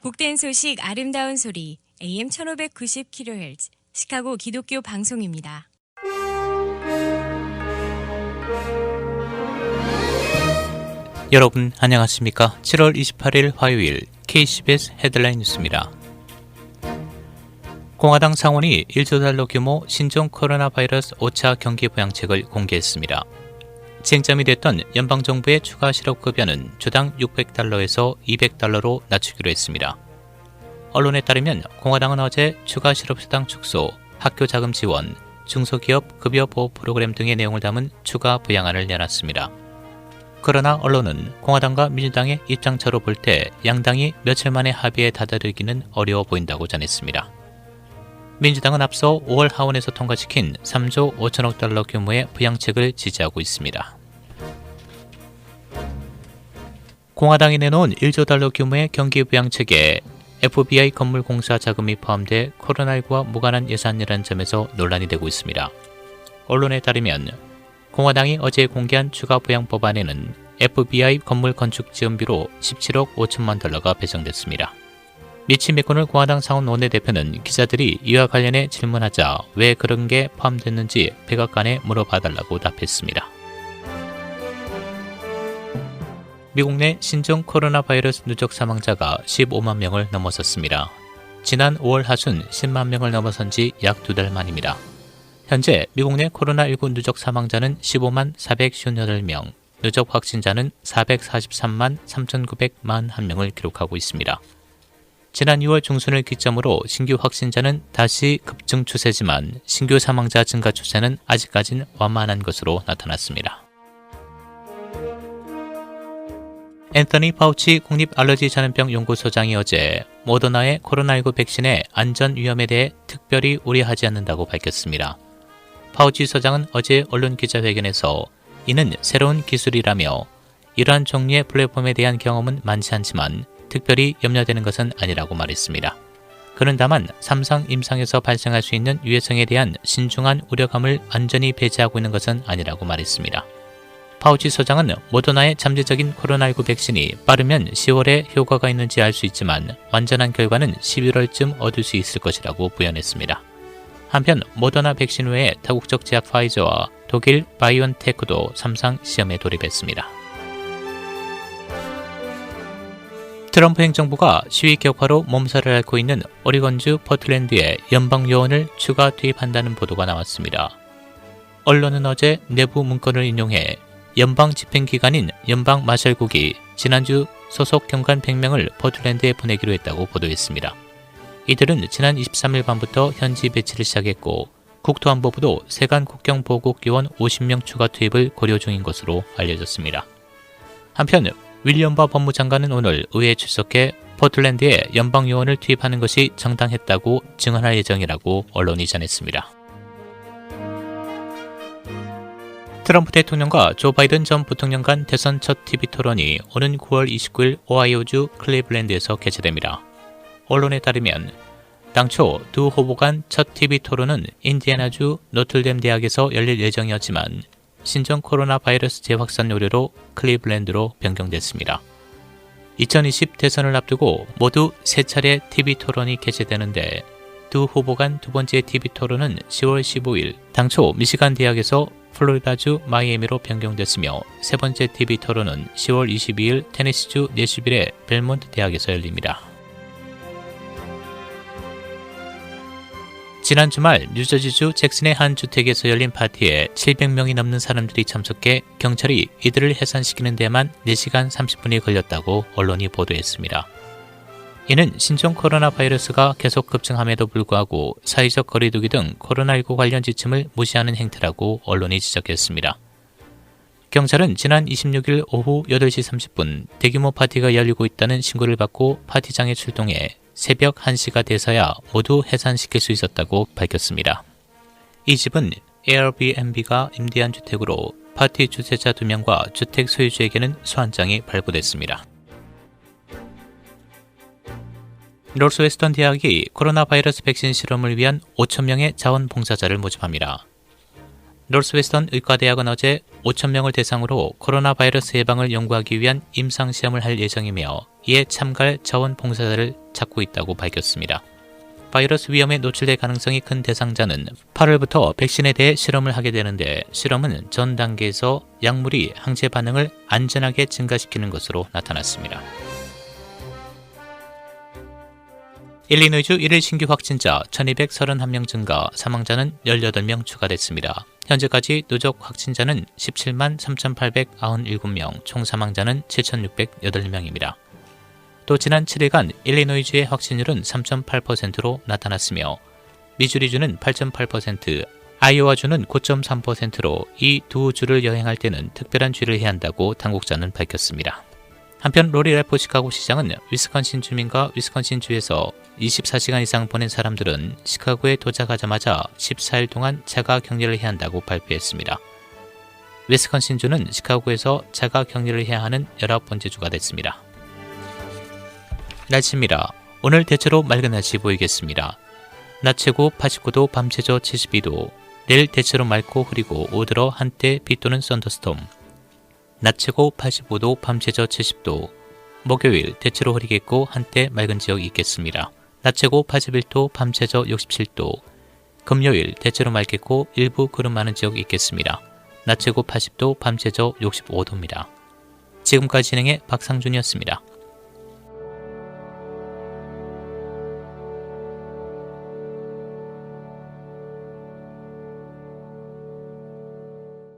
복된 소식 아름다운 소리 AM 1590kHz 시카고 기독교 방송입니다. 여러분 안녕하십니까? 7월 28일 화요일 KCBS 헤드라인 뉴스입니다. 공화당 상원이 1조 달러 규모 신종 코로나 바이러스 5차 경기 부양책을 공개했습니다. 쟁점이 됐던 연방정부의 추가 실업급여는 주당 600달러에서 200달러로 낮추기로 했습니다. 언론에 따르면 공화당은 어제 추가 실업수당 축소, 학교 자금 지원, 중소기업 급여 보호 프로그램 등의 내용을 담은 추가 부양안을 내놨습니다. 그러나 언론은 공화당과 민주당의 입장차로 볼 때 양당이 며칠 만에 합의에 다다르기는 어려워 보인다고 전했습니다. 민주당은 앞서 5월 하원에서 통과시킨 3조 5천억 달러 규모의 부양책을 지지하고 있습니다. 공화당이 내놓은 1조 달러 규모의 경기 부양책에 FBI 건물 공사 자금이 포함돼 코로나19와 무관한 예산이라는 점에서 논란이 되고 있습니다. 언론에 따르면 공화당이 어제 공개한 추가 부양 법안에는 FBI 건물 건축 지원비로 17억 5천만 달러가 배정됐습니다. 미치 메코널 공화당 상원 원내대표는 기자들이 이와 관련해 질문하자 왜 그런 게 포함됐는지 백악관에 물어봐달라고 답했습니다. 미국 내 신종 코로나 바이러스 누적 사망자가 15만 명을 넘어섰습니다. 지난 5월 하순 10만 명을 넘어선 지 약 2달 만입니다. 현재 미국 내 코로나19 누적 사망자는 15만 458명, 누적 확진자는 443만 3,941명을 기록하고 있습니다. 지난 2월 중순을 기점으로 신규 확진자는 다시 급증 추세지만 신규 사망자 증가 추세는 아직까진 완만한 것으로 나타났습니다. 앤서니 파우치 국립알러지전염병 연구소장이 어제 모더나의 코로나19 백신의 안전 위험에 대해 특별히 우려하지 않는다고 밝혔습니다. 파우치 소장은 어제 언론 기자회견에서 이는 새로운 기술이라며 이러한 종류의 플랫폼에 대한 경험은 많지 않지만 특별히 염려되는 것은 아니라고 말했습니다. 그는 다만 3상 임상에서 발생할 수 있는 유해성에 대한 신중한 우려감을 완전히 배제하고 있는 것은 아니라고 말했습니다. 파우치 소장은 모더나의 잠재적인 코로나19 백신이 빠르면 10월에 효과가 있는지 알 수 있지만 완전한 결과는 11월쯤 얻을 수 있을 것이라고 부연했습니다. 한편 모더나 백신 외에 다국적 제약 파이저와 독일 바이온테크도 3상 시험에 돌입했습니다. 트럼프 행정부가 시위 격화로 몸살을 앓고 있는 오리건주 포틀랜드에 연방요원을 추가 투입한다는 보도가 나왔습니다. 언론은 어제 내부 문건을 인용해 연방 집행기관인 연방마셜국이 지난주 소속 경관 100명을 포틀랜드에 보내기로 했다고 보도했습니다. 이들은 지난 23일 밤부터 현지 배치를 시작했고 국토안보부도 세관 국경보호국 요원 50명 추가 투입을 고려 중인 것으로 알려졌습니다. 한편 윌리엄 바 법무장관은 오늘 의회에 출석해 포틀랜드에 연방요원을 투입하는 것이 정당했다고 증언할 예정이라고 언론이 전했습니다. 트럼프 대통령과 조 바이든 전 부통령 간 대선 첫 TV 토론이 오는 9월 29일 오하이오주 클리블랜드에서 개최됩니다. 언론에 따르면 당초 두 후보 간 첫 TV 토론은 인디애나주 노틀댐 대학에서 열릴 예정이었지만 신종 코로나 바이러스 재확산 우려로 클리블랜드로 변경됐습니다. 2020 대선을 앞두고 모두 3차례 TV 토론이 개최되는데 두 후보 간 두 번째 TV 토론은 10월 15일 당초 미시간 대학에서 플로리다주 마이애미로 변경됐으며 세 번째 TV 토론은 10월 22일 테네시주 내슈빌의 벨몬트 대학에서 열립니다. 지난 주말 뉴저지주 잭슨의 한 주택에서 열린 파티에 700명이 넘는 사람들이 참석해 경찰이 이들을 해산시키는 데만 4시간 30분이 걸렸다고 언론이 보도했습니다. 이는 신종 코로나 바이러스가 계속 급증함에도 불구하고 사회적 거리두기 등 코로나19 관련 지침을 무시하는 행태라고 언론이 지적했습니다. 경찰은 지난 26일 오후 8시 30분 대규모 파티가 열리고 있다는 신고를 받고 파티장에 출동해 새벽 1시가 돼서야 모두 해산시킬 수 있었다고 밝혔습니다. 이 집은 에어비앤비가 임대한 주택으로 파티 주최자 2명과 주택 소유주에게는 소환장이 발부됐습니다. 노스웨스턴 대학이 코로나 바이러스 백신 실험을 위한 5,000명의 자원봉사자를 모집합니다. 노스웨스턴 의과대학은 어제 5,000명을 대상으로 코로나 바이러스 예방을 연구하기 위한 임상시험을 할 예정이며 이에 참가할 자원봉사자를 찾고 있다고 밝혔습니다. 바이러스 위험에 노출될 가능성이 큰 대상자는 8월부터 백신에 대해 실험을 하게 되는데 실험은 전 단계에서 약물이 항체 반응을 안전하게 증가시키는 것으로 나타났습니다. 일리노이주 1일 신규 확진자 1,231명 증가, 사망자는 18명 추가됐습니다. 현재까지 누적 확진자는 17만 3,897명, 총 사망자는 7,608명입니다. 또 지난 7일간 일리노이주의 확진율은 3.8%로 나타났으며 미주리주는 8.8%, 아이오와주는 9.3%로 이 두 주를 여행할 때는 특별한 주의를 해야 한다고 당국자는 밝혔습니다. 한편 로리래포 시카고 시장은 위스콘신 주민과 위스콘신주에서 24시간 이상 보낸 사람들은 시카고에 도착하자마자 14일 동안 자가 격리를 해야 한다고 발표했습니다. 위스콘신주는 시카고에서 자가 격리를 해야 하는 19번째 주가 됐습니다. 날씨입니다. 오늘 대체로 맑은 날씨 보이겠습니다. 낮 최고 89도, 밤 최저 72도, 내일 대체로 맑고 흐리고 오들어 한때 비 또는 썬더스톰, 낮 최고 85도, 밤 최저 70도, 목요일 대체로 흐리겠고 한때 맑은 지역이 있겠습니다. 낮 최고 81도, 밤 최저 67도, 금요일 대체로 맑겠고 일부 구름 많은 지역이 있겠습니다. 낮 최고 80도, 밤 최저 65도입니다. 지금까지 진행의 박상준이었습니다.